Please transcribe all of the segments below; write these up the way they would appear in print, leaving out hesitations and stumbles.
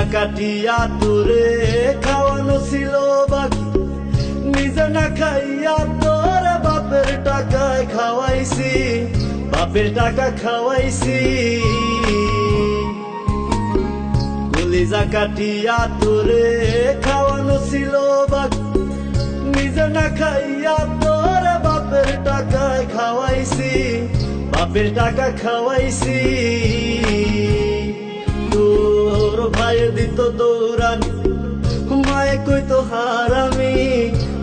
কলিজা কাটিয়া তোরে খাওয়ানো ছিল বাকি, নিজে না খাইয়া তোর বাপের টাকায় খাওয়াইছি, বাপের টাকা খাওয়াইছি। কলিজা কাটিয়া তোরে খাওয়ানো ছিল বাকি, নিজে না খাইয়া তোর বাপের টাকায় খাওয়াইছি, বাপের টাকা খাওয়াইছি। তোর ভাই দিত দৌড়ানি, মায়ে কইতো হারামি,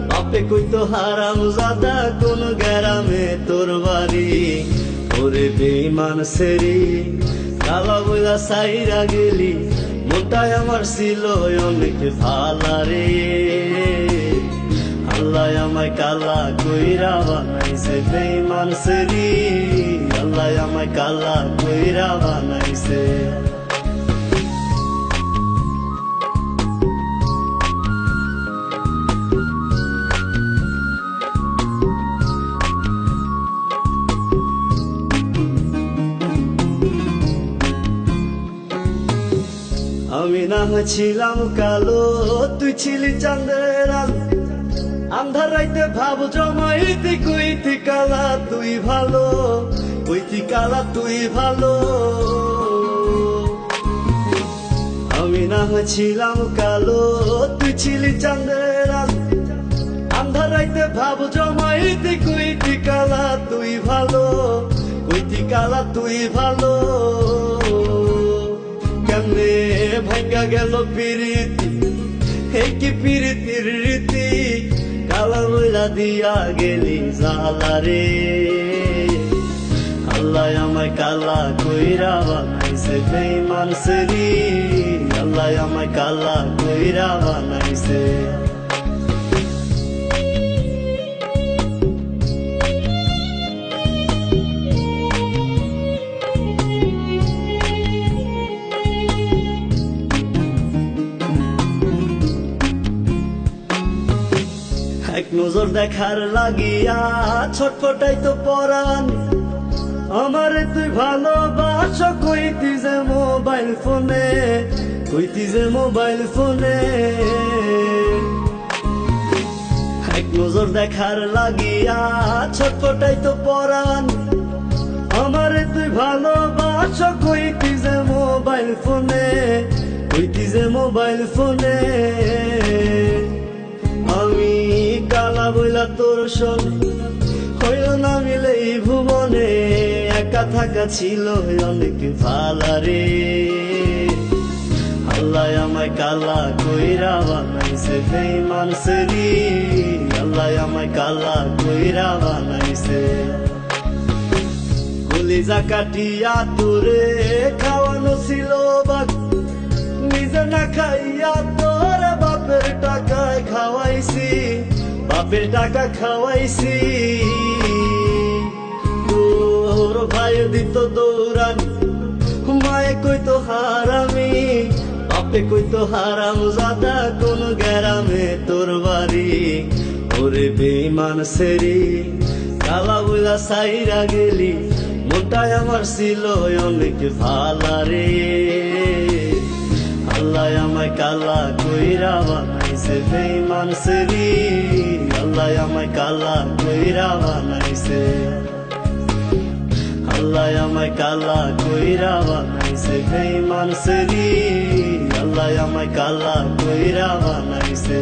বাপে কইতো হারাম জাদা কোন গ্রামে তোর বাড়ি। ওরে বেঈমান সেরি কালা বইলা সাইরা গেলি, মনটাই আমার ছিল অনেক ভালা রে। আল্লাহ আমায় কালা কইরা বানাইছে বেঈমান সেরি, আল্লাহ আমায় কালা কইরা বানাইছে। আমি না ছিলাম কালো, তুই ছিলি চাঁদের আলো, আন্ধার রাইতে ভাব জমাইতি কইতি কালা তুই ভালো, কইতি কালা তুই ভালো। আমি না ছিলাম কালো, তুই ছিলি চাঁদের আলো, আন্ধার রাইতে ভাব জমাইতি কইতি কালা তুই ভালো, কইতি কালা তুই ভালো। কেমনে ভাঙ্গা গেল পিরিতি, এই কি পিরিতির রীতি, কালা বইলা দিয়া গেলি জালা রে। আল্লাহ আমায় কালা কইরা বানাইছে বেঈমান সেরি, আল্লাহ আমায় কালা কইরা বানাইছে। এক নজর দেখার লাগিয়া ছটফটাই তো পরাণ, আমারে তুই ভালোবাস কইতি যে মোবাইল ফোনে, কইতি যে মোবাইল ফোনে। এক নজর দেখার লাগিয়া ছটফটাই তো পরাণ, আমারে তুই ভালোবাস কইতি যে মোবাইল ফোনে, কইতি যে মোবাইল ফোনে। আমি কালা বইলা তোর শোনে হইল না মিলে এই ভুবনে, একা থাকা ছিল অনেক ভালা রে। আল্লাহ আমায় কালা কইরা বানাইছে বেঈমান সেরি, আল্লাহ আমায় কালা কইরা বানাইছে। কলিজা কাটিয়া তোরে খাওয়ানো ছিল বাকি, নিজে না খাইয়া তোর বাপের টাকায় খাওয়াইছি, বাপের টাকা খাওয়াইছি। তোর ভাই দিত দৌড়ানি, মায়ে কইতো হারামি, বাপে কইতো হারাম জাদা কোন গ্রামে তোর বাড়ি। ওরে বেঈমান সেরি কালা বইলা সাইরা গেলি, মনটাই আমার ছিল অনেক ভালা রে। আল্লাহ আমায় কালা কইরা বানাইছে বেঈমান সেরি, আল্লাহ আমায় কালা কইরা বানাইছে। আল্লাহ আমায় কালা কইরা বানাইছে বেঈমান সেরি, আল্লাহ আমায় কালা কইরা বানাইছে।